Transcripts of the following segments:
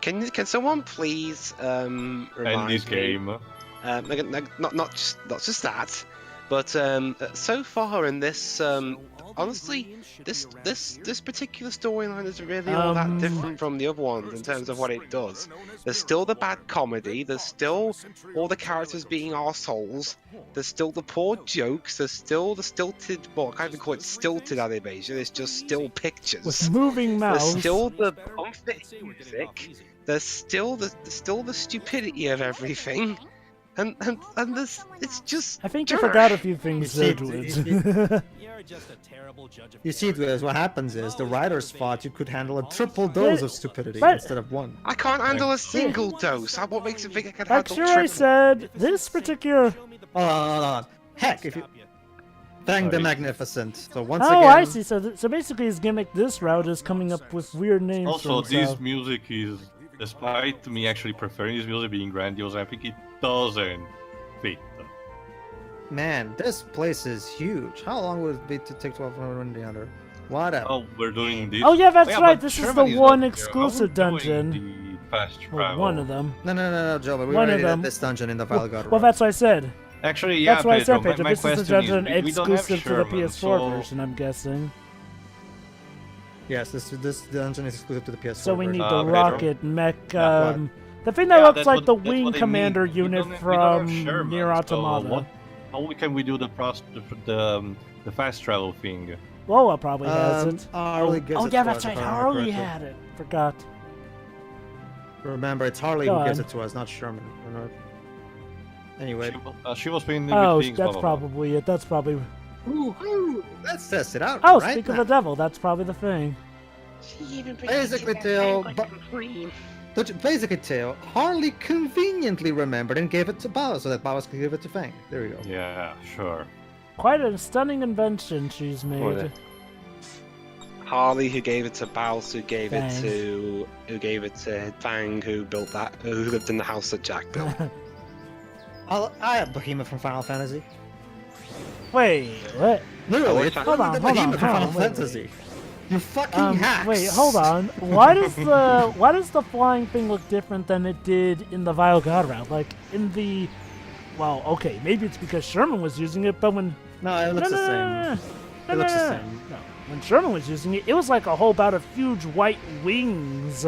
Can someone please remind End this me? game. Not just that, but so far in this, honestly, this particular storyline isn't really all that different from the other ones in terms of what it does. There's still the bad comedy. There's still all the characters being arseholes. There's still the poor jokes. There's still the stilted, well, I can't even call it stilted animation. It's just still pictures. With moving mouths. There's still the unfit music. There's still the stupidity of everything. And this, it's just. I think you forgot a few things, Edwards. You see, what happens is the writers thought you could handle a triple dose of stupidity instead of one. I can't handle a single dose. What makes you think I can handle triple? Actually, I said this particular. Hold on. Heck, if you. Thank the Magnificent. So once again. Oh, I see. So basically, his gimmick this route is coming up with weird names. Also, for this himself. music is, despite me actually preferring this music being grandiose, I think it doesn't fit. Man, this place is huge. How long would it be to take 12 in the under? Whatever. Oh, we're doing this. Oh yeah, that's right. But This is the Germany's one not here. exclusive How are we dungeon. doing the fast Well, travel? one of them. No, Joe, but we One of already them. did this dungeon in the Valgard. Well, that's what I said. Actually, yeah, That's what I said, Pedro. Pedro. My This is the question dungeon we don't have exclusive to the Sherman, PS4 so... version, I'm guessing. Yes, this dungeon is exclusive to the PS4. So we need version. the Pedro? rocket mech, Yeah, the thing that looks like the that's wing what I commander mean. We unit don't have from Sherman, Nier Automata. So how can we do the fast travel thing? Lola probably has it. Harley gives Oh it yeah, to that's us, right. if I remember Harley correctly. had it. Forgot. Remember, it's Harley Go who gives on. it to us, not Sherman. Anyway. She was playing Oh, with things, that's blah, blah, blah. probably it. That's probably. Ooh, let's test it out. Oh, right speak now. of the devil. That's probably the thing. Basically, Tale, Harley conveniently remembered and gave it to Bowers so that Bowers could give it to Fang. There we go. Yeah, sure. Quite a stunning invention she's made. Harley, who gave it to Bowles, who gave Fang. it to Fang, who built that, who lived in the house that Jack built. I have Behemoth from Final Fantasy. Wait, what? Literally, Oh, it's hold on, the hold on, Behemoth from hold Final on, wait, Fantasy. You fucking hacks. Wait, hold on. Why does the flying thing look different than it did in the Vile God route? Like in the, well, okay, maybe it's because Sherman was using it, but when No, it looks the same. It looks the same. No, when Sherman was using it, it was like a whole bout of huge white wings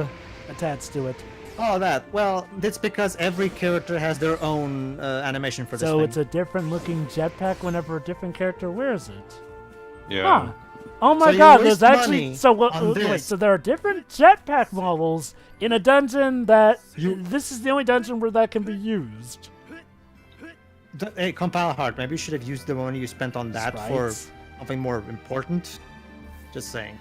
attached to it. Oh, that. Well, that's because every character has their own animation for this So thing. it's a different looking jetpack whenever a different character wears it. Yeah. Huh. Oh my So god, you there's waste actually money so on wait, this. so there are different jetpack models in a dungeon that this is the only dungeon where that can be used. Hey, Compile Heart, maybe you should have used the money you spent on that for Sprites. something more important. Just saying.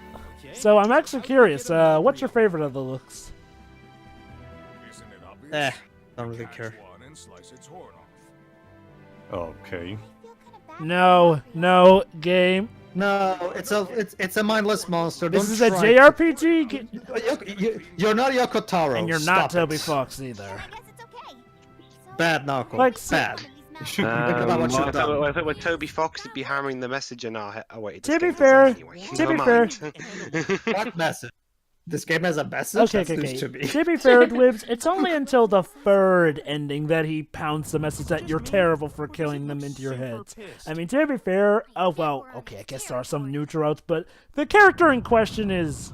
So I'm actually curious, what's your favorite of the looks? Don't really care. Okay. No, game. No, it's a mindless monster. This Don't is a try JRPG, You're not Yoko Taro. and you're Stop not Toby it. Fox either. Bad knuckle. Like, Bad. Think about what you've done. I thought with Toby Fox, he'd be hammering the message in our head. Oh wait, To be this game fair, doesn't anyway. to be Never fair. What message? This game has a message? Okay. That's news to me. To be fair, Dwibs, it's only until the third ending that he pounds the message that you're terrible for killing them into your heads. I mean, to be fair, oh well, okay, I guess there are some neutral routes, but the character in question is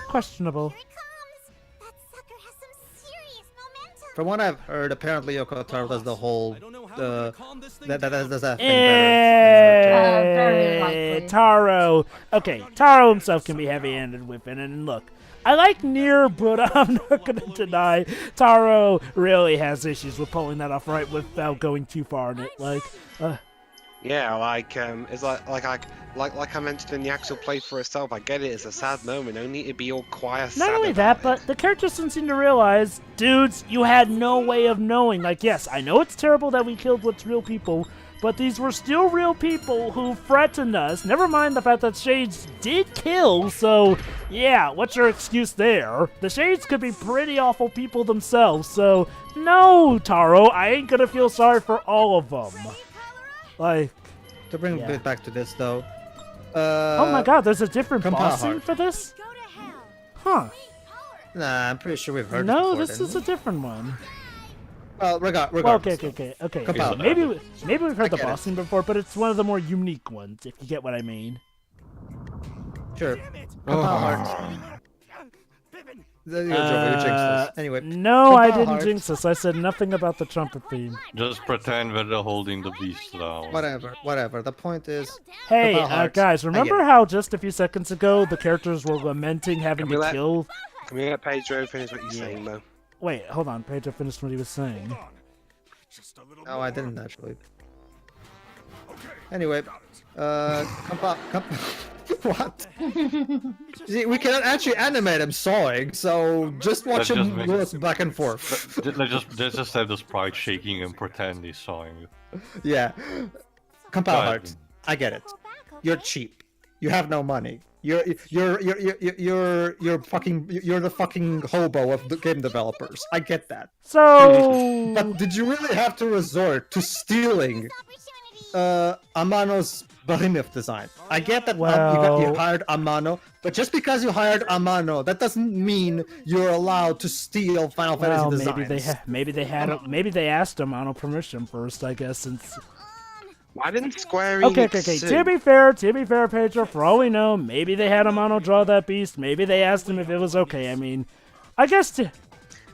questionable. From what I've heard, apparently Yoko Taro does the whole does that thing Very likely. Eh, Taro. Okay, Taro himself can be heavy-handed with it, and look, I like Nier, but I'm not gonna deny Taro really has issues with pulling that off right without going too far in it. Like, Yeah, it's like I mentioned in the actual playthrough itself. I get it; it's a sad moment. No need to be all quiet. not only that, but the characters don't seem to realize, dudes, you had no way of knowing. Like, yes, I know it's terrible that we killed what's real people, but these were still real people who threatened us. Never mind the fact that Shades did kill, so yeah, what's your excuse there? The Shades could be pretty awful people themselves, so no, Taro, I ain't gonna feel sorry for all of them. Like, To bring Yeah. a bit back to this, though. oh my god, there's a different Compile boss scene Heart. for this? Huh. Nah, I'm pretty sure we've heard. No, it before, this is a different one. Well, Well, regardless. okay. Compile. Maybe we've heard the get boss scene before, but it's one of the more unique ones, if you get what I mean. Sure. Compile hearts. There you go, Joe, you jinxed us. Anyway. No, I compile didn't hearts. jinx this. I said nothing about the trumpet theme. Just pretend that they're holding the beast down. Whatever. The point is, Hey, compile hearts. guys, I remember get it. how just a few seconds ago the characters were lamenting having Can we to let- kill? Can we let Pedro finish what you're saying, though? Wait, hold on. Pedro finished what he was saying. No, I didn't actually. Anyway, compile. What? See, we cannot actually animate him sawing, so just watch Let's him just make- move back and forth. Let's just have the sprite shaking and pretend he's sawing. Yeah. Compile Go ahead. hearts. I get it. You're cheap. You have no money. You're the fucking hobo of the game developers. I get that. So, But did you really have to resort to stealing Amano's behemoth design? I get that you Well- hired Amano, but just because you hired Amano, that doesn't mean you're allowed to steal Final well, Fantasy maybe designs. maybe they asked him on permission first, I guess, since. Why didn't Square Enix Okay. sue? To be fair, Pedro. For all we know, maybe they had Amano draw that beast. Maybe they asked him if it was okay. I mean, I guess.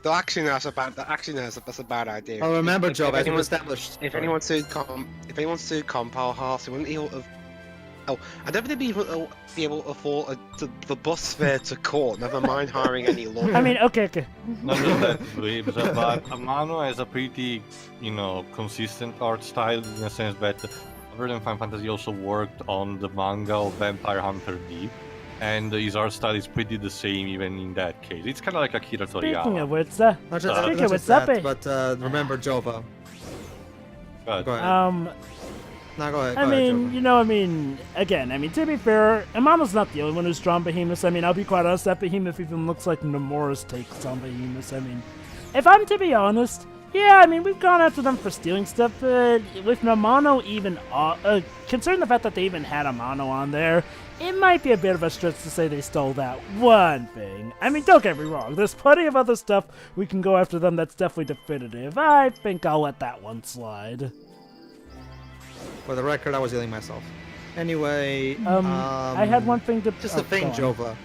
Though actually, no, that's a bad idea. Oh, remember, If Joe, as we anyone- established. If anyone sued Compile Hearts, they wouldn't be able to. Oh, I don't think they'd be able to afford the bus fare to court. Never mind hiring any lawyers. I mean, okay. Not just that, but Amano has a pretty, consistent art style in the sense that other than Final Fantasy also worked on the manga of Vampire Hunter D, and his art style is pretty the same even in that case. It's kind of like Akira Speaking Toriyama. of which, Not just, Speaking not of just what's that, up, but remember Jova. But Go ahead. No, go ahead. I mean, again, to be fair, Amano's not the only one who's drawn Behemoths. I mean, I'll be quite honest, that Behemoth even looks like Nomura's takes on Behemoths. I mean, if I'm to be honest, yeah, I mean, we've gone after them for stealing stuff, but with Amano even, considering the fact that they even had Amano on there, it might be a bit of a stretch to say they stole that one thing. I mean, don't get me wrong, there's plenty of other stuff we can go after them that's definitely definitive. I think I'll let that one slide. For the record, I was yelling myself. Anyway, I had one thing to... Just a thing, go on. Jova.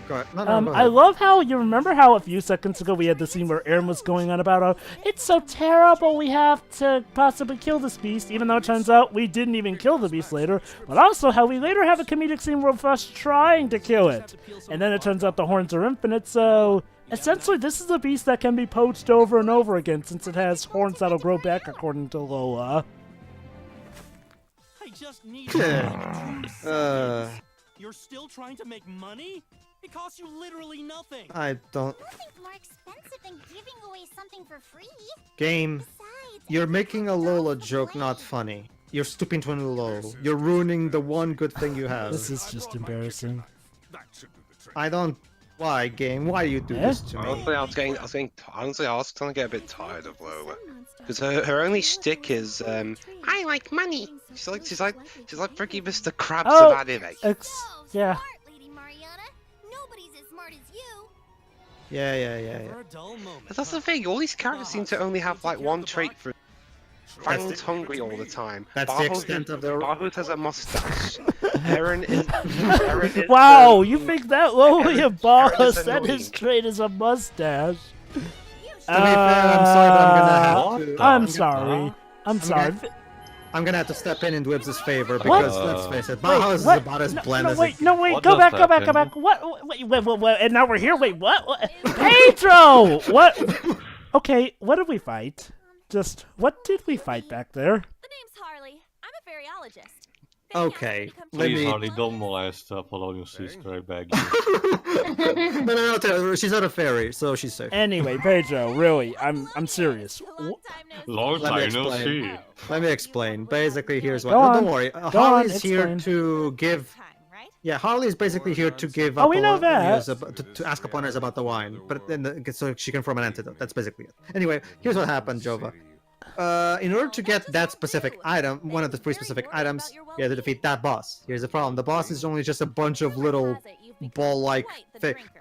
Go ahead. No, go I ahead. love how, you remember how a few seconds ago we had the scene where Aaron was going on about, it's so terrible we have to possibly kill this beast, even though it turns out we didn't even kill the beast later, but also how we later have a comedic scene where us trying to kill it. And then it turns out the horns are infinite, so essentially this is a beast that can be poached over and over again since it has horns that'll grow back according to Lola. I just need You're still trying to make money? It costs you literally nothing. I don't. Nothing's more expensive than giving away something for free. Game. Besides, You're making a Lola joke not funny. You're stooping to a low. You're ruining the one good thing you have. This is just embarrassing. I don't. Why, game? Why do you do this to me? Honestly, I was starting to get a bit tired of Lola. Because her only shtick is, I like money. She's like freaking Mr. Krabs Oh, of anime. Yeah. smart, Lady Mariana. Nobody's as smart as you. Yeah. For a dull moment. But that's the thing, all these characters seem to only have like one trait for Fang's hungry all the time. That's the extent of their. Barhood has a mustache. Aaron is Wow, you think that lowly a Aaron boss is said his annoying. trait is a mustache? To be fair, I'm sorry, but I'm gonna have to. I'm sorry. I'm sorry. I'm gonna have to step in Dwibs' favor because let's face it, Bauhaus is what? about as No, bland no, as wait, it no, wait, What go does back, that go back, go mean? back. What? Wait, and now we're here. Wait, what? Pedro! What? Okay, what did we fight? Just, what did we fight back there? The name's Harley. I'm a fairyologist. Okay, let please, me. Harley, don't molest Apollonius' sister, I beg No, tell her, she's not a fairy, so she's safe. Anyway, Pedro, really, I'm serious. Long Let me time no explain. see. Let me explain. Basically, here's what. Go No, on. don't worry. Go on, Harley's here explain. to give. Yeah, Harley is basically here to give. Oh, we know that. To ask Apollonius about the wine, but then so she can form an antidote. That's basically it. Anyway, here's what happened, Jova. In order to get that specific item, one of the three specific items, you have to defeat that boss. Here's the problem: the boss is only just a bunch of little ball-like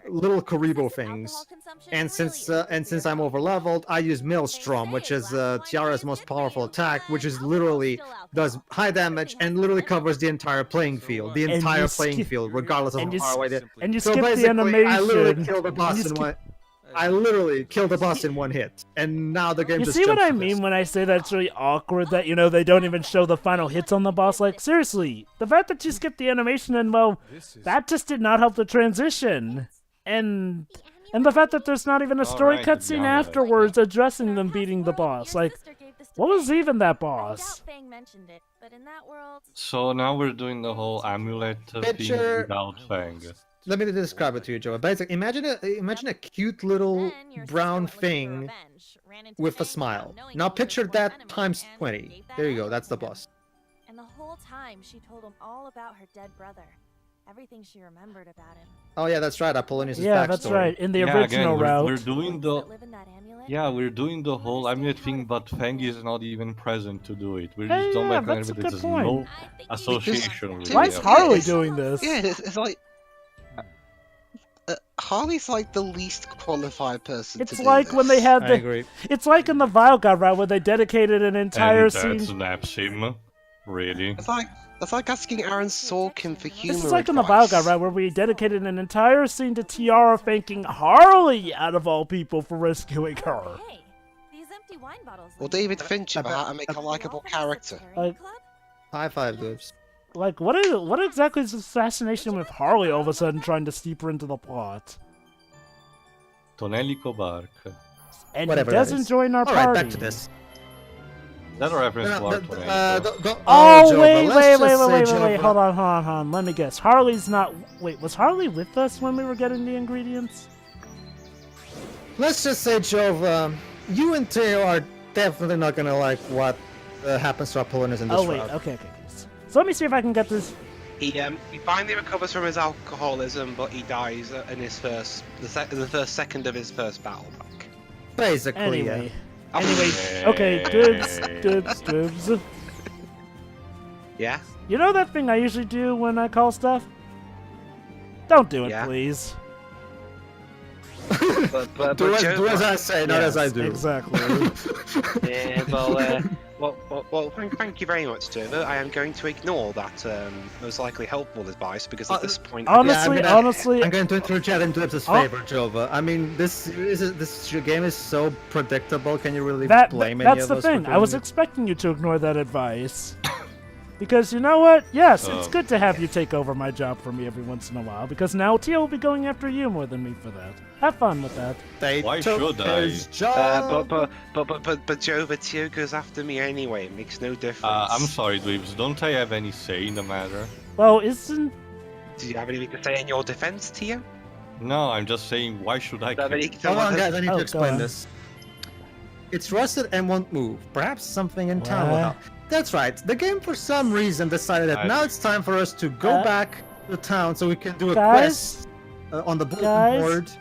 little Karibo things. And since I'm over-leveled, I use Maelstrom, which is Tiara's most powerful attack, which is literally does high damage and literally covers the entire playing field, regardless of how far away they. And you So skip the basically, animation. I literally killed the boss in one. I literally killed the boss in one hit, and now the game You just see what jumps I to mean this. when I say that it's really awkward that, they don't even show the final hits on the boss? Like, seriously, the fact that you skipped the animation and, well, that just did not help the transition. And the fact that there's not even a story Alright, to be cutscene honest. afterwards addressing them beating the boss. Like, what was even that boss? So now we're doing the whole amulet thing Picture- without Fang. Let me describe it to you, Joe. Basically, imagine a cute little brown thing with a smile. Now picture that times 20. There you go. That's the boss. And the whole time she told him all about her dead brother. Everything she remembered about him. Oh yeah, that's right. Apollonius' Yeah, backstory. that's right. In the Yeah, original again, route. we're doing the That live in that amulet? Yeah, we're doing the whole amulet thing, but Fang is not even present to do it. We're Hey, just don't yeah, make that's a it. good There's point. no association with Why it. is Harley it's- doing this? Yeah, it's like Harley's like the least qualified person. It's to do like when they this. had I the. agree. It's like in the Vile God route where they dedicated an entire And that scene. snaps him. Really? That's like asking Aaron Sorkin for humor. This is like in the Vile God route where we dedicated an entire scene to Tiara thanking Harley out of all people for rescuing her. Hey, these empty wine bottles. Well, David Fincher about how to make a likable character. Like- High five, dudes. Like, what exactly is this fascination with Harley all of a sudden trying to steep her into the plot? Tonelli Bark. And Whatever he that doesn't is. join our All party. right, back to this. Is that a reference to our Tonelli? Oh, Joe, wait, but wait, let's wait, just wait, say, wait, Joe, wait, hold on. Let me guess. Harley's not. Wait, was Harley with us when we were getting the ingredients? Let's just say, Jove, you and Theo are definitely not gonna like what happens to Apollonius in this Oh, wait, route. okay. So let me see if I can get this. He finally recovers from his alcoholism, but he dies in his first second of his first battle back. Basically, Anyway. Oh, Anyway, okay, dibs. Yeah. You know that thing I usually do when I call stuff? Don't do it, Yeah. please. But do Joe, as I say, not as I do. Exactly. yeah, well, thank you very much, Joe. I am going to ignore that most likely helpful advice because at this point, honestly, I'm going to interject into his favor, Jova. I mean, this game is so predictable. Can you really blame any that's of the us for thing. doing I was it? expecting you to ignore that advice. Because you know what? Yes, it's good to have you take over my job for me every once in a while. Because now Tia will be going after you more than me for that. Have fun with that. Why should I? His job. but Jova Tio goes after me anyway. It makes no difference. I'm sorry, Dweebs. Don't I have any say in the matter? Well, isn't... Do you have anything to say in your defense, Tio? No, I'm just saying, why should I care? Hold on, guys. I need Oh, to go explain on. this. It's rusted and won't move. Perhaps something in town will What? help. That's right. The game, for some reason, decided that now it's time for us to go back to town so we can do a guys? quest on the bulletin Guys? board.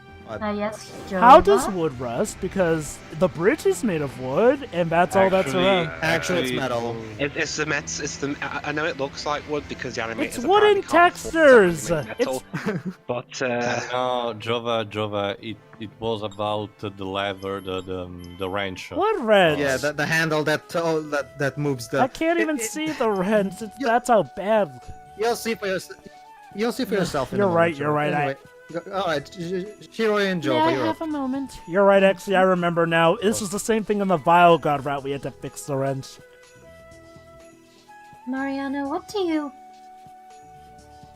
Yes, Joe. How does wood rust? Because the bridge is made of wood, and that's all that's around. Actually, it's metal. It's the Mets. It's the. I know it looks like wood because the animators. It's wooden textures! Metal, but No, Jova, it was about the lever, the wrench. What wrench? Yeah, the handle that moves the. I can't even see the wrench. That's how bad. You'll see for yourself. You'll see for yourself. In You're a right, moment, you're right, Anyway, all right, Shiroi and Jova, you're up. a moment. You're right, actually, I remember now. This was the same thing in the Vile God route. We had to fix the wrench. Mariano, what do you...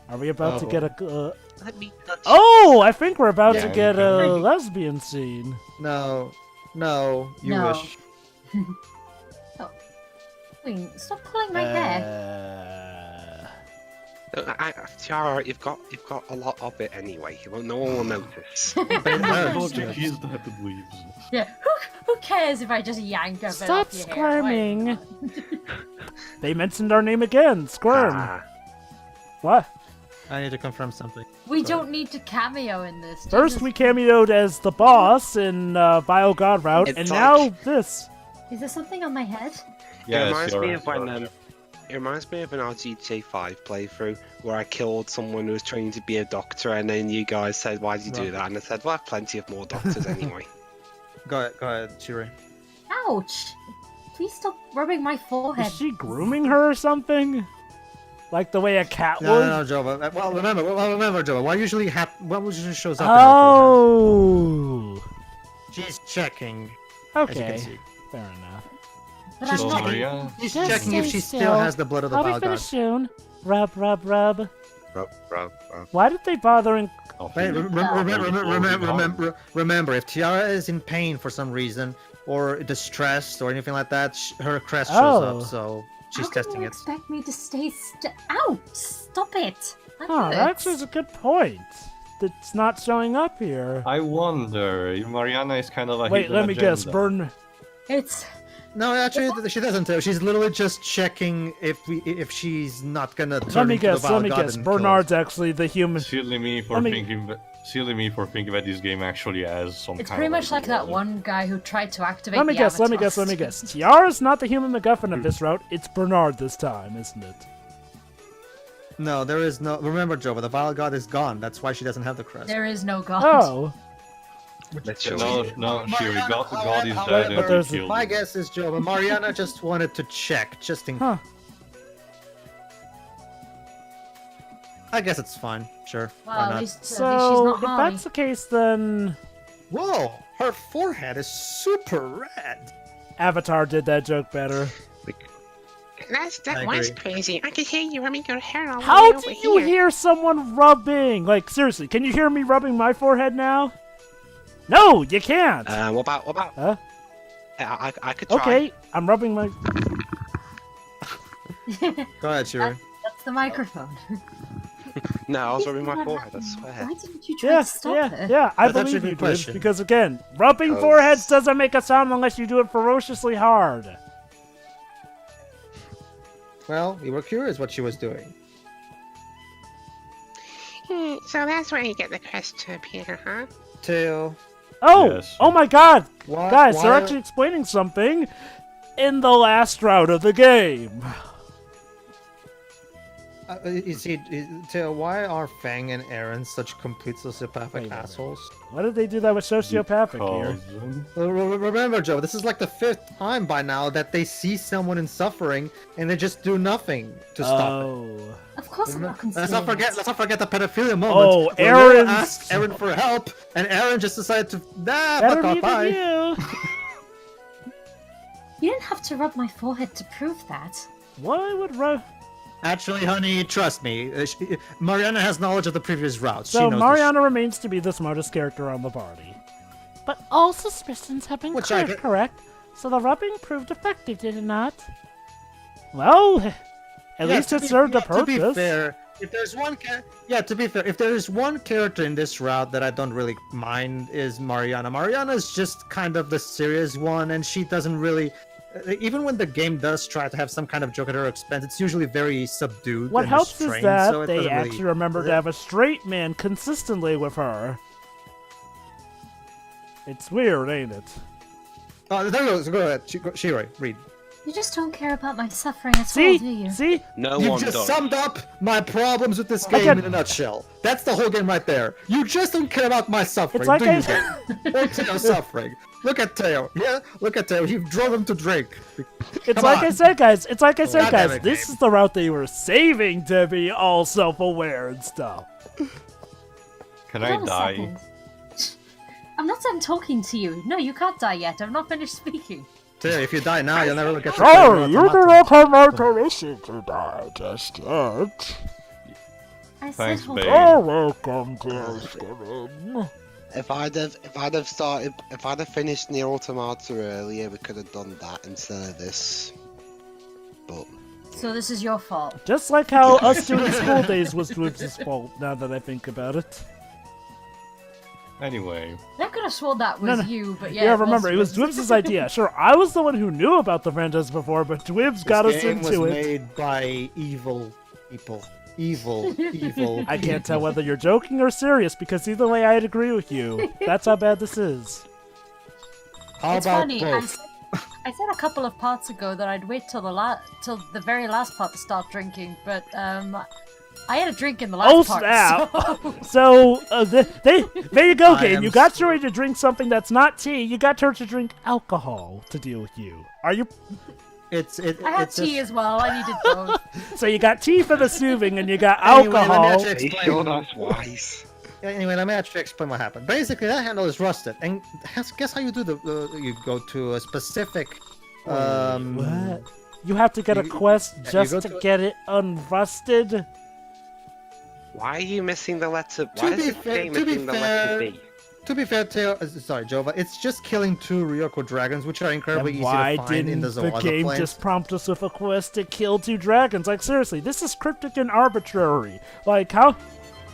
Are we about to get a... let me touch. Oh, I think we're about to Yeah. get a lesbian scene. No, you No. wish. Wait, stop pulling my hair. Tiara, you've got a lot of it anyway. No one will notice. But it hurts. Logic is that Dweebs. Yeah, who cares if I just yank a bit Stop off your hair? squirming. Why They mentioned our name again. Squirm. Ah, What? I need to confirm something. We don't need to cameo in this. First Jesus. we cameoed as the boss in Vile God route, It's and like- now this. Is there something on my head? it reminds me of when It reminds me of an GTA 5 playthrough where I killed someone who was training to be a doctor, and then you guys said, "Why did you do Right. that?" And I said, "Well, I have plenty of more doctors anyway." Go ahead, Shiri. Ouch! Please stop rubbing my forehead. Is she grooming her or something? Like the way a cat No, would? no, Jova. Well, remember, Jova. What usually shows up? Oh! In her forehead? She's checking. As you Okay, can see. fair enough. But She's I'm not. Maria? She's Just checking if stay she still. still has the blood of the I'll be Vile God. finished soon. Rub, rub, rub. Rub. Why did they bother in... Wait, remember, if Tiara is in pain for some reason, or distressed, or anything like that, her crest shows Oh. up, so she's How can testing you it. expect me to stay out? Stop it! That Huh, that hurts. actually is a good point. It's not showing up here. I wonder if Mariana is kind of a Wait, hidden let me guess. agenda. Burn... It's. No, actually, she doesn't. She's literally just checking if she's not gonna turn Let me into the guess, Vile let me God guess. and kill us. Bernard's actually the human... Silly me for Let me- thinking that this game actually has some It's kind pretty of much like that idea. one guy who tried to activate Let me the guess, let me avatar guess, let me stick. guess. Tiara's not the human MacGuffin of this route. It's Bernard this time, isn't it? No, there is no. Remember, Jova, the Vile God is gone. That's why she doesn't have the crest. There is no god. Oh. No, Shiri, God is However, dead but and there's- we killed My him. guess is, Jova, Mariana just wanted to check, just in. Huh. I guess it's fine. Sure. Well, Why at not? least she's So, not if Harley. that's the case, then... Whoa! Her forehead is super red. Avatar did that joke better. I That was agree. crazy. I could hear you rubbing your hair all the way How over do you here. hear someone rubbing? Like, seriously, can you hear me rubbing my forehead now? No, you can't! What about? Huh? I could try. Okay, I'm rubbing my... Go ahead, Shiri. That's the microphone. No, I was rubbing my What forehead. I happened? swear. Why didn't you try Yeah, to stop yeah, her? yeah, I That's actually believe a you, good dude, question. because again, rubbing Because- foreheads doesn't make a sound unless you do it ferociously hard. Well, we were curious what she was doing. So that's where you get the crest to appear, huh? Till Oh, Yes. oh my god! why? Guys, why they're actually explaining something in the last round of the game. you see, Till, why are Fang and Aaron such complete sociopathic Wait a minute. assholes? Why did they do that with sociopathic here? Remember, Joe, this is like the 5th time by now that they see someone in suffering and they just do nothing to stop it. Oh. Of course I'm not considering Let's not forget the pedophilia moment. Oh, where Laura Aaron's- asked Aaron for help, and Aaron just decided to Better fuck off, me bye. than you. You didn't have to rub my forehead to prove that. Why would rub... Actually, honey, trust me. Mariana has knowledge of the previous routes. she So knows Mariana remains to be the smartest character on the party. But all suspicions have been Which I cleared, get- correct? So the rubbing proved effective, did it not? Well, at least it served a purpose. To be fair, if there's one to be fair, if there is one character in this route that I don't really mind is Mariana. Mariana is just kind of the serious one, and she doesn't really. Even when the game does try to have some kind of joke at her expense, it's usually very subdued. What and helps is restrained, that so it they doesn't actually really... remember to have a straight man consistently with her. It's weird, ain't it? Oh, there goes. Go ahead, Shiroi, read. You just don't care about my suffering at all, do See? you? See? No You one just does. summed up my problems with this game Again- in a nutshell. That's the whole game right there. You just don't care about my suffering, It's like do you? I... Or Teo's suffering. Look at Teo. Yeah, look at Teo. You've drove him to drink. It's Come like on. I said, guys. It's like I said, God damn guys. it, This game. is the route they were saving to be all self-aware and stuff. Can Hold I on a die? second. I'm not done talking to you. No, you can't die yet. I've not finished speaking. Teo, if you die now, you'll never look at Oh, you do not have my permission to die just yet. I said Thanks, hold babe. on. You're welcome, dear Steven. If I'd have finished Near Automata earlier, we could have done that instead of this. But So this is your fault. Just like how us doing school days was Dwibs' fault, now that I think about it. Anyway, I could have sworn that was No, no. you, but yeah. Yeah, remember, it was Dwibs' idea. Sure, I was the one who knew about the franchise before, but Dwibs got us This game into was it. made by evil people. Evil. I can't tell whether you're joking or serious, because either way I'd agree with you. That's how bad this is. How It's about funny. both? I said a couple of parts ago that I'd wait till the very last part to start drinking, but I had a drink in the last part. Snap! So, there you go, game. You got Jory to drink something that's not tea. You got her to drink alcohol to deal with you. Are you? I had tea as well. I needed both. So you got tea for the soothing, and you got alcohol. That's wise. Anyway, let me actually explain what happened. Basically, that handle is rusted, and guess how you do you go to a specific. What? You have to get a quest just to get it unrusted. Why are you missing the letter? Why is the game missing the letter B? To be fair, sorry, Jova, it's just killing 2 Ryoko dragons, which are incredibly easy to find in the Zawaza Why didn't the game plains. just prompt us with a quest to kill 2 dragons? Like, seriously, this is cryptic and arbitrary. Like, how?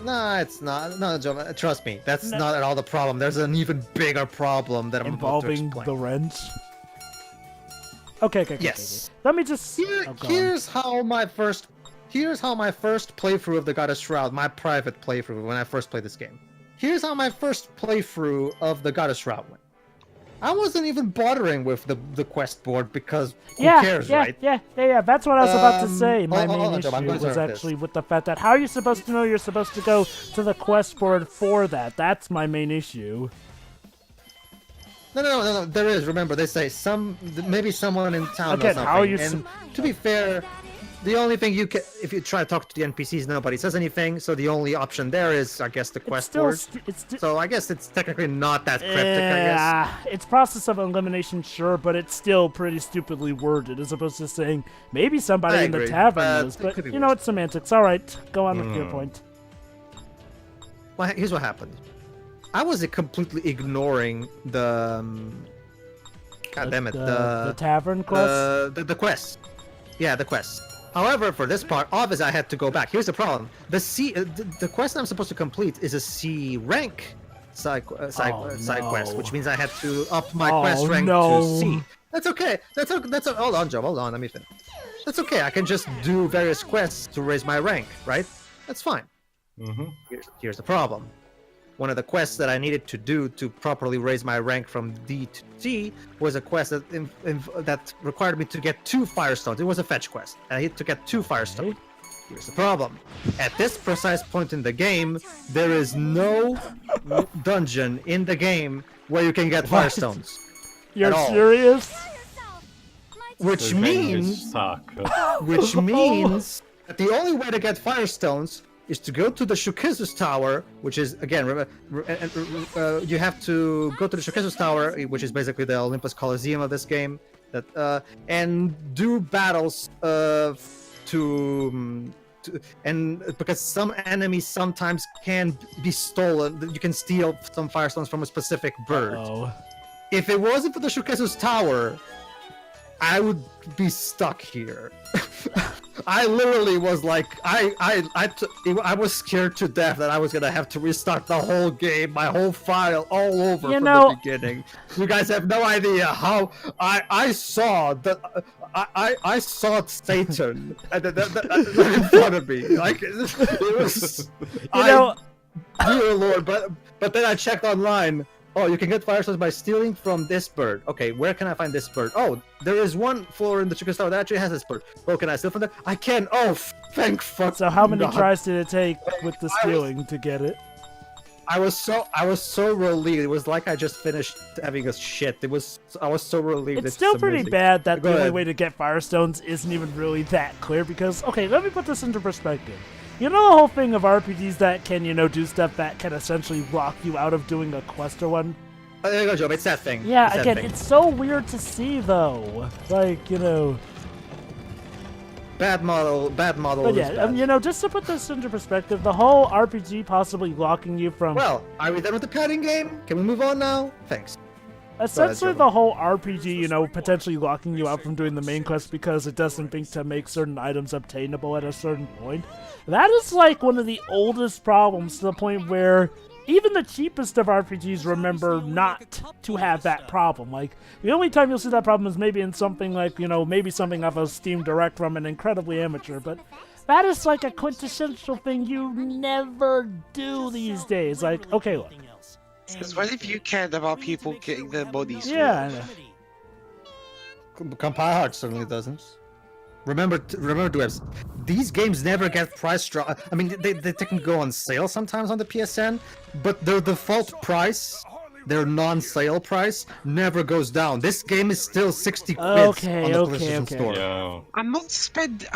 No, it's not. No, Jova, trust me, that's not at all the problem. There's an even bigger problem that I'm about to involving explain. the wrench. Okay. Yes. Let me just. Here's how my first playthrough of the Goddess Shroud, my private playthrough when I first played this game. Here's how my first playthrough of the Goddess Shroud went. I wasn't even bothering with the quest board because who cares, right? Yeah. That's what I was about to say. My main issue I'm gonna was start actually with the fact that how are you supposed to know you're supposed to go to the quest board for that? That's my main issue. No. There is. Remember, they say maybe someone in town knows Again, how are you? And to be fair, the only thing you can, if you try to talk to the NPCs, nobody says anything. So the only option there is, I guess, the quest board. So I guess it's technically not that cryptic. I guess. It's process of elimination, sure, but it's still pretty stupidly worded, as opposed to saying maybe somebody in the tavern knows. But you know, it's semantics. All right, go on with your point. Well, here's what happened. I was completely ignoring the. God damn it! The tavern quest. The quest. Yeah, the quest. However, for this part, obviously I had to go back. Here's the problem: the quest I'm supposed to complete is a C rank side quest, which means I had to up my quest rank to C. That's okay. Hold on, Joe. Hold on. Let me finish. That's okay. I can just do various quests to raise my rank, right? That's fine. Here's the problem. One of the quests that I needed to do to properly raise my rank from D to C was a quest that required me to get 2 Firestones. It was a fetch quest. I had to get 2 Firestones. Here's the problem. At this precise point in the game, there is no dungeon in the game where you can get Firestones. You're serious? Which means that the only way to get Firestones is to go to the Shukizu's Tower, which is, again, you have to go to the Shukizu's Tower, which is basically the Olympus Coliseum of this game, and do battles and because some enemies sometimes can be stolen, you can steal some Firestones from a specific bird. If it wasn't for the Shukizu's Tower, I would be stuck here. I literally was like, I was scared to death that I was gonna have to restart the whole game, my whole file, all over from the beginning. You guys have no idea how I saw I saw Satan in front of me. Like it was, dear Lord. But then I checked online. Oh, you can get Firestones by stealing from this bird. Okay, where can I find this bird? Oh, there is one floor in the Chicken Tower that actually has this bird. Oh, can I steal from there? I can. Oh, thank fuck. So how many tries did it take with the stealing to get it? I was so relieved. It was like I just finished having a shit. I was so relieved. It's still pretty bad that the only way to get Firestones isn't even really that clear because, okay, let me put this into perspective. You know the whole thing of RPGs that can, do stuff that can essentially lock you out of doing a quest or one? There you go, Joe. It's that thing. Yeah, again, it's so weird to see, though. Like, Bad model. But yeah, just to put this into perspective, the whole RPG possibly locking you from... Well, are we done with the padding game? Can we move on now? Thanks. Essentially, the whole RPG, potentially locking you out from doing the main quest because it doesn't think to make certain items obtainable at a certain point. That is like one of the oldest problems to the point where even the cheapest of RPGs remember not to have that problem. Like, the only time you'll see that problem is maybe in something like, maybe something off of Steam Direct from an incredibly amateur, but that is like a quintessential thing you never do these days. Like, okay, look. Because what if you cared about people getting their bodies? Yeah. Compile Heart certainly doesn't. Remember, Dwebs, these games never get price drop. I mean, they can go on sale sometimes on the PSN, but their default price, their non-sale price, never goes down. This game is still 60 quid on the PlayStation Store. Yeah. I'm not spending.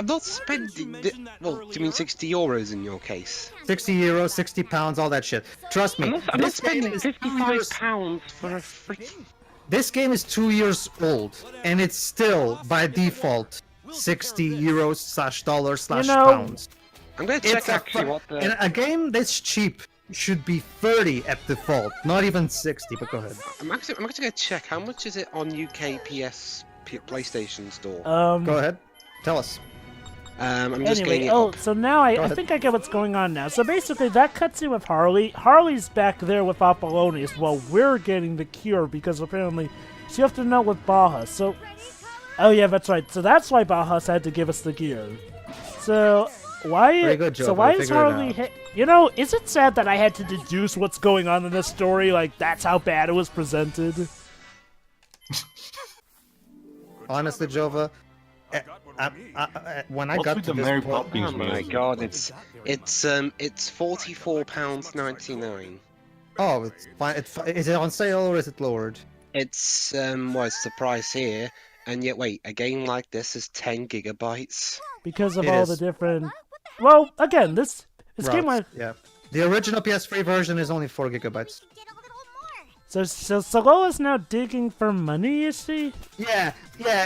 Well, do you mean 60 euros in your case? 60 euros, 60 pounds, all that shit. Trust me. I'm not this game spending is 55 pounds for a freaking. This game is 2 years old, and it's still by default 60 euros / dollars / pounds. I'm gonna check actually what the. And a game this cheap should be 30 at default, not even 60. But go ahead. I'm actually gonna check how much is it on UK PlayStation Store. Go ahead. Tell us. I'm just Anyway, getting it up. so now I think I get what's going on now. So basically, that cuts in with Harley. Harley's back there with Apollonius while we're getting the cure because apparently she has to know with Baja. So, oh yeah, that's right. So that's why Baja's had to give us the gear. So why? Very good, Joe. So why I is figured it Harley? out. You know, is it sad that I had to deduce what's going on in this story? Like that's how bad it was presented. Honestly, Jova, when I What's got with to the this Mary point, Poppins Oh my music? god, it's £44.99. oh, it's fine. Is it on sale or is it lowered? It's well, it's the price here, and yet wait, a game like this is 10 gigabytes. Because of It all is. the different. Well, again, this game Routes, like yeah. The original PS3 version is only 4 gigabytes. Get a little more. so Soloa's now digging for money. Is she? Yeah.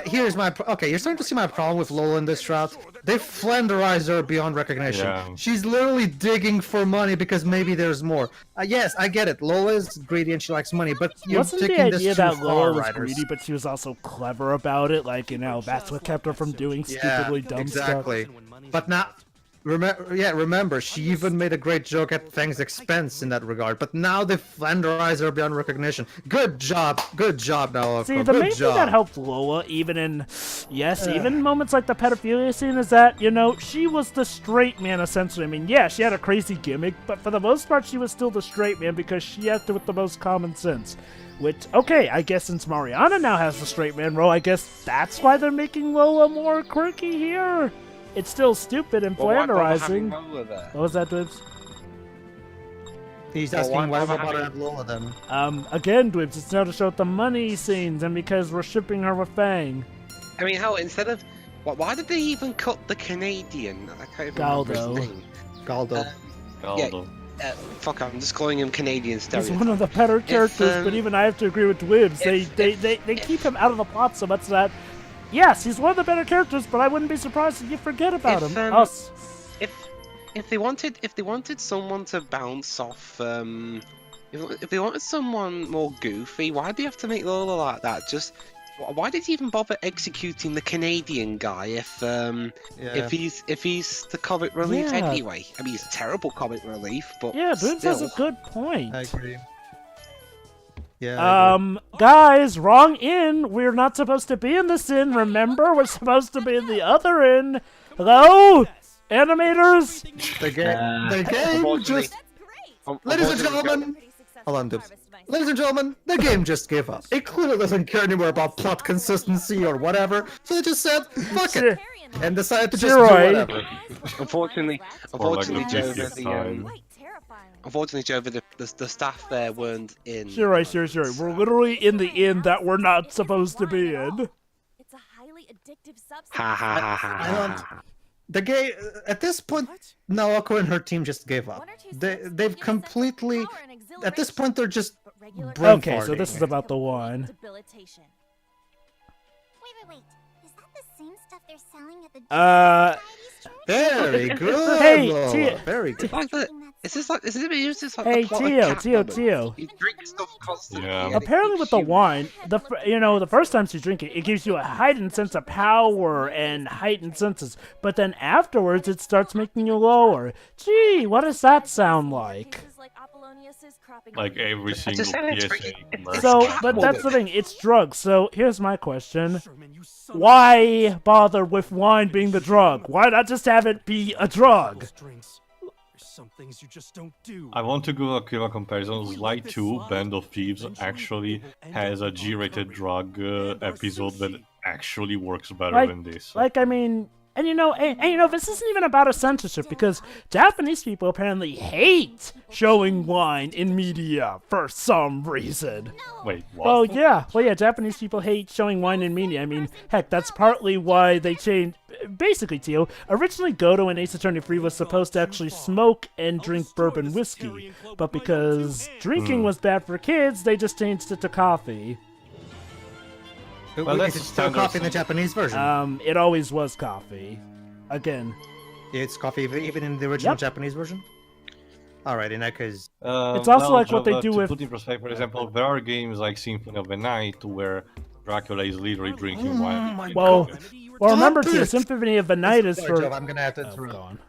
Here's my okay. You're starting to see my problem with Lola in this route. They flanderize her beyond recognition. Yeah. She's literally digging for money because maybe there's more. Yes, I get it. Lola is greedy and she likes money, but you're Wasn't the taking this idea too that far, Lola was Riders. greedy, but she was also clever about it? Like, you know, that's what kept her from doing stupidly dumb exactly. But now, remember, she even made a great joke at Fang's expense in that regard. But now they flanderize her beyond recognition. Good job, Naoko. stuff. See, the good main job. thing that helped Lola, even in, even moments like the pedophilia scene, is that, you know, she was the straight man, essentially. I mean, yeah, she had a crazy gimmick, but for the most part, she was still the straight man because she acted with the most common sense. Which, okay, I guess since Mariana now has the straight man role, I guess that's why they're making Lola more quirky here. It's still stupid and flanderizing. What was that, Dwibs? He's Well, asking why why we're have about to we- have Lola then. Again, Dwibs, it's now to show the money scenes and because we're shipping her with Fang. I mean, hell, instead of why did they even cut the Canadian? I can't even remember Galdo. his name. Galdo. Galdo. Fuck, I'm just calling him Canadian He's stereotype. one of the better characters, but even I have to agree with Dwibs. They keep him out of the plot so much that, yes, he's one of the better characters, but I wouldn't be surprised if you forget about If, him. Us. If they wanted someone to bounce off, if they wanted someone more goofy, why do you have to make Lola like that? Just why did he even bother executing the Canadian guy if he's the comic relief Yeah. anyway? I mean, he's a terrible comic relief, but Yeah, Dwibs has a still. good point. I agree. Yeah. I agree. Guys, wrong inn. We're not supposed to be in this inn, remember? We're supposed to be in the other inn. Hello? Animators? The game just. Ladies and gentlemen, hold on, Dibs. Ladies and gentlemen, the game just gave up. It clearly doesn't care anymore about plot consistency or whatever, so it just said, fuck it, and decided to just do Right. whatever. Unfortunately, Jova, the staff there weren't in. Sure. We're literally in the inn that we're not supposed to be in. It's a highly addictive substance. Ha ha ha ha. I don't. The game at this point, Naoko and her team just gave up. They've completely. At this point, they're just brain Okay, so farting. this is about the one. Debilitation. Wait. Is that the same stuff they're selling at the Very good. Hey, Lola, Tia- very good. Like the, is this like Hey, the plot Tio, of Tio. Catwoman? You drink stuff constantly. Yeah. and it Apparently with keeps the you- wine, the first time you drink it, it gives you a heightened sense of power and heightened senses. But then afterwards, it starts making you lower. Gee, what does that sound like? Cases like Apollonius's cropping like up. every just single said it's PSA pretty- commercial. So, but that's the thing, it's drugs. So here's my question. Sherman, you son of a- Why bother with wine being the drug? Why not just have it be a drug? Those drinks. There's some things you just don't do. I want to do a comparison. Sly 2, Band of Thieves, actually has a G-rated drug episode that actually works better Like- than this. Like, I mean, and this isn't even about a censorship because Japanese people apparently hate showing wine in media for some reason. Wait, what? Well, yeah, Japanese people hate showing wine in media. I mean, heck, that's partly why they changed. Basically, Tio, originally Goto in Ace Attorney 3 was supposed to actually smoke and drink bourbon whiskey, but because drinking was bad for kids, they just changed it to coffee. Well, that's Is it still coffee in the Japanese version? It always was coffee. Again. It's coffee even in the original Yep. Japanese version? Alright, in that case... It's also like what they do to with- put in perspective, for example, there are games like Symphony of the Night where Dracula is literally drinking wine. Well, remember, Stop Tio, it! Symphony of the Night is Sorry, for... Joe, I'm gonna have to Oh, interrupt. go on.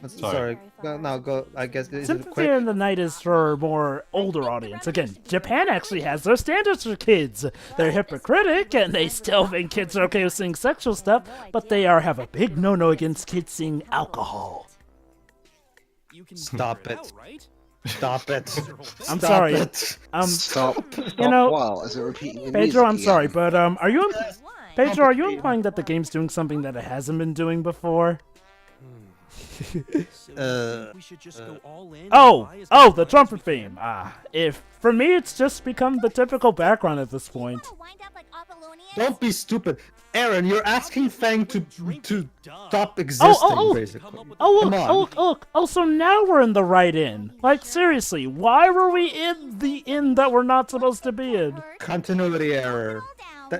Sorry. Go. I guess. Is it Symphony quick? of the Night is for a more older audience. Again, Japan actually has their standards for kids. They're hypocritic, and they still think kids are okay with seeing sexual stuff, but they have a big no-no against kids seeing alcohol. Stop it. Stop it. I'm Stop sorry. It. Stop. You know, While is it repeating the Pedro, I'm music sorry, again? but Pedro, are you implying that the game's doing something that it hasn't been doing before? Oh, the trumpet theme. If for me, it's just become the typical background at this point. Wind up like Apollonius? Don't be stupid, Aaron. You're asking Fang to stop existing, basically. Oh, look. Oh, so now we're in the right inn. Like, seriously, why were we in the inn that we're not supposed to be in? Continuity error.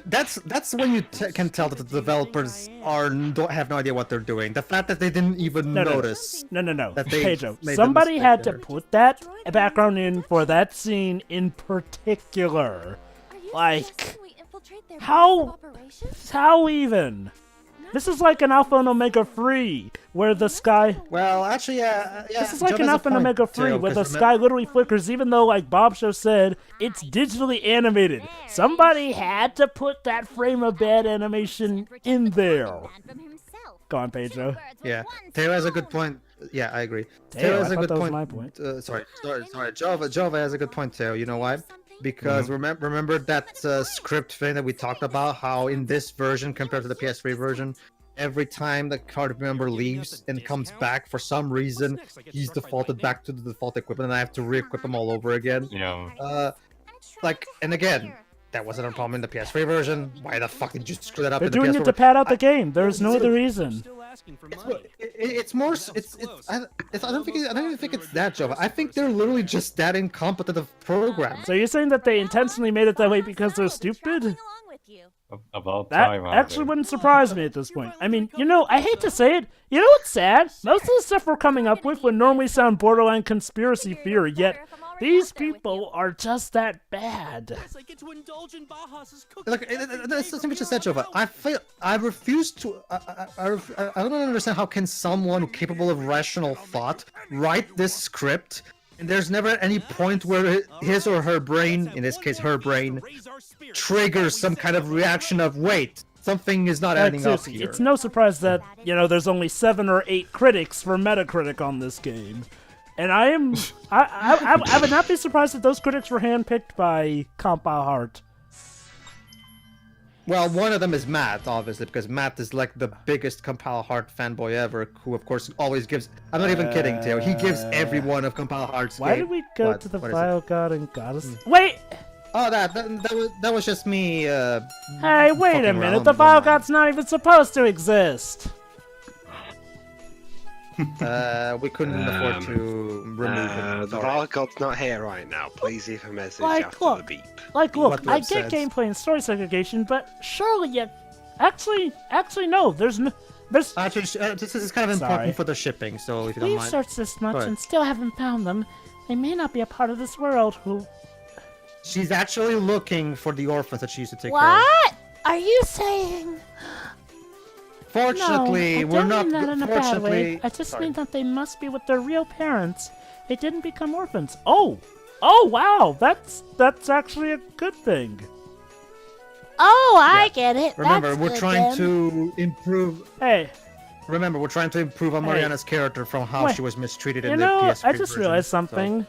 That's when you can tell that the developers don't have no idea what they're doing. The fact that they didn't even notice. No. That they Pedro, made the somebody mistake had to there. put that background in for that scene in particular. Like, how even? This is like an Alpha and Omega Free, where the sky... Well, actually, yeah. This is like Joe an has a Alpha and point, Omega Free, too, where the 'cause sky literally flickers, even though, like Bob Show said, it's digitally animated. Somebody had to put that frame of bad animation in there. Go on, Pedro. Yeah, Teo has a good point. Yeah, I agree. Teo, has I a thought good that was point. my point. Sorry. Jova has a good point, Teo. You know why? Because remember that script thing that we talked about, how in this version compared to the PS3 version, every time the card member leaves and comes back, for some reason, he's defaulted back to the default equipment and I have to re-equip him all over again. Yeah. And again, that wasn't a problem in the PS3 version. Why the fuck did you screw that up They're in the doing PS4 it to pad out the game. There's no other reason. It's more. I don't even think it's that, Jova. I think they're literally just that incompetent of programs. So you're saying that they intentionally made it that way because they're stupid? About That time. actually wouldn't surprise me at this point. I mean, I hate to say it. You know what's sad? Most of the stuff we're coming up with would normally sound borderline conspiracy theory, yet these people are just that bad. Look, that's the thing which I said, Jova. I refuse to. I don't understand how can someone capable of rational thought write this script, and there's never any point where his or her brain, in this case her brain, triggers some kind of reaction of wait, something is not adding up Seriously, here. it's no surprise that, there's only 7 or 8 critics for Metacritic on this game. And I would not be surprised if those critics were handpicked by Compa Heart. Well, one of them is Matt, obviously, because Matt is like the biggest Compile Heart fanboy ever, who of course always gives... I'm not even kidding, Teo. He gives every one of Compile Heart's Why did we go to the what is Vile God and Goddess? Wait! Oh, that was just me, Hey, wait a fucking minute. around, The don't Vile mind. God's not even supposed to exist. We couldn't afford to remove it. The Vile God's not here right now. Please leave a message Like, after look. the beep. Like, What look, the I upsets? get gameplay and story segregation, but surely you... Actually, no. There's no... There's... Actually, this is kind of Sorry. important for the shipping, so if you don't We've mind. searched this much Go ahead. and still haven't found them. They may not be a part of this world. Who... She's actually looking for the orphans that she used to take care What? Are you saying? of. Fortunately, no, I we're don't not. mean that in a bad way. Fortunately, I just sorry. mean that they must be with their real parents. They didn't become orphans. Oh, wow, that's actually a good thing. Oh, I Yeah. get it. Remember, That's we're good trying then. to improve. Hey, Remember, we're trying to improve Mariana's character from how Wait, she was mistreated you in know, the PS3 I just version, realized so- something.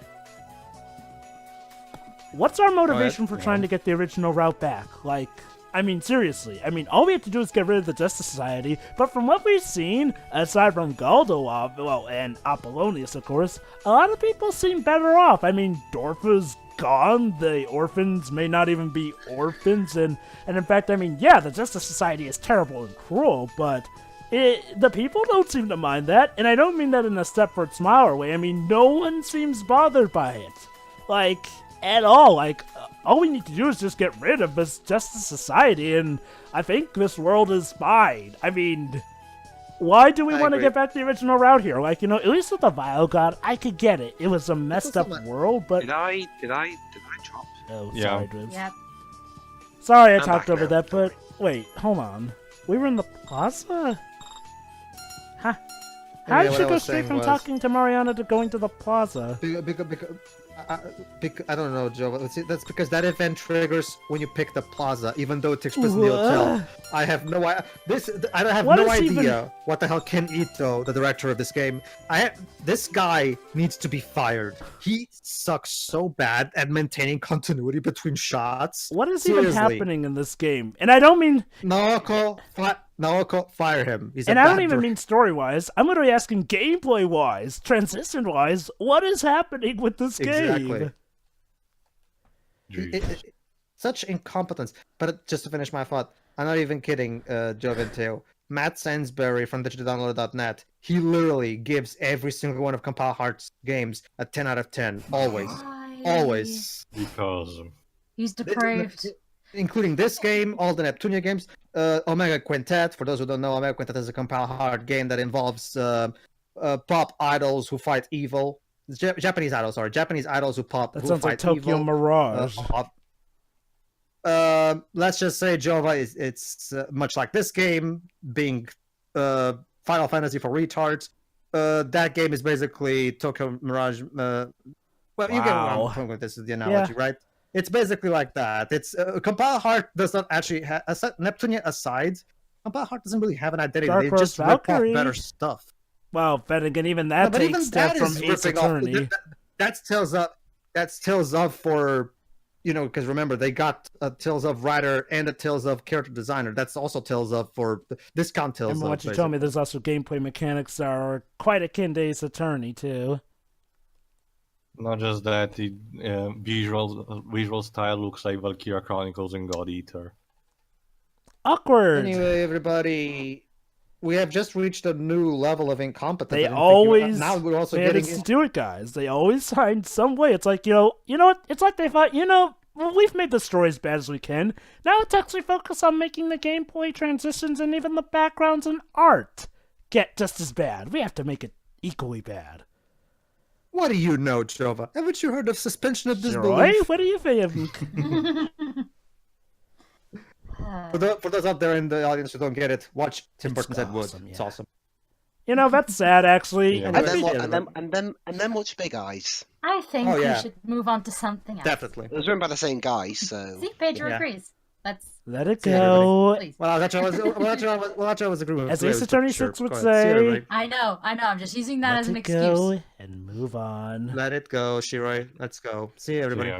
What's our motivation for Yeah. trying to get the original route back? Like, I mean, seriously. I mean, all we have to do is get rid of the Justice Society, but from what we've seen, aside from Galdo, and Apollonius, of course, a lot of people seem better off. I mean, Dorfa's gone, the orphans may not even be orphans, and in fact, I mean, yeah, the Justice Society is terrible and cruel, but the people don't seem to mind that, and I don't mean that in a Stepford Smiler way. I mean, no one seems bothered by it. Like, at all. Like, all we need to do is just get rid of this Justice Society, and I think this world is fine. I mean, why do we want to get back to the original route here? Like, you know, at least with the Vile God, I could get it. It was a messed up world, but... Did I drop? Oh, Yeah. sorry, Driz. Yep. Sorry I I'm talked back over now, that, don't but wait, hold on. We were in the plaza? Huh? How did what you I go was straight saying from was- talking to Mariana to going to the plaza? I don't know, Joe. That's because that event triggers when you pick the plaza, even though it takes place in the hotel. I have no idea. I have What no is idea even- what the hell Ken Ito, the director of this game. This guy needs to be fired. He sucks so bad at maintaining continuity between shots. What is Seriously. even happening in this game? And I don't mean... Naoko, fire him. He's And a I don't bad even director. mean story-wise. I'm literally asking gameplay-wise, transition-wise, what is happening with this Exactly. game? Such incompetence. But just to finish my thought, I'm not even kidding, Joe Venteo. Matt Sansbury from digitaldownloader.net, he literally gives every single one of Compile Hearts games a 10 out of 10. Always. Why? Always. Because He's depraved. Including this game, all the Neptunia games, Omega Quintet. For those who don't know, Omega Quintet is a Compile Heart game that involves pop idols who fight evil. Japanese idols, sorry. Japanese idols who That sounds like fight Tokyo evil. Mirage. Let's just say Jova it's much like this game, being Final Fantasy for retards. That game is basically Tokyo Mirage. Well, you get where Wow. I'm going with this is the analogy, right? It's basically like that. It's Compile Heart does not actually have Neptunia aside. Compile Heart doesn't really have an identity. Dark They Horse just rip off Valkyrie. better stuff. Well, then again, even that But takes even stuff that from is Ace ripping off. Attorney. That's Tales of. That's Tales of for, you know, because remember they got a Tales of writer and a Tales of character designer. That's also Tales of for discount Tales Remember of. what you told me, there's also gameplay mechanics that are quite akin to Ace Attorney, too. not just that, the visual style looks like Valkyria Chronicles and God Eater. Awkward! Anyway, everybody, we have just reached a new level of incompetence. They I didn't think always now we're also managed getting to do it, guys. They always find some way. It's like, you know what? It's like they thought, well, we've made the story as bad as we can. Now let's actually focus on making the gameplay transitions and even the backgrounds and art get just as bad. We have to make it equally bad. What do you know, Jova? Haven't you heard of suspension of Roy, disbelief? what do you think? For those out there in the audience who don't get it, watch Tim Burton's Ed Wood. awesome, It's yeah. awesome. That's sad, actually. Yeah. I And then, appreciate what, it. and then watch Big Eyes. I think Oh, yeah. we should move on to something else. Definitely. It was written by the same guy, so... See, Pedro Yeah. agrees. Let's Let it See go. please. Well, that's what I was agreeing with. As Ray, Ace but Attorney sure, 6 would go ahead. say, See you, Ray. I know. I'm just using that Let as an it excuse. go and move on. Let it go, Shiroi. Let's go. See you, everybody. Yeah.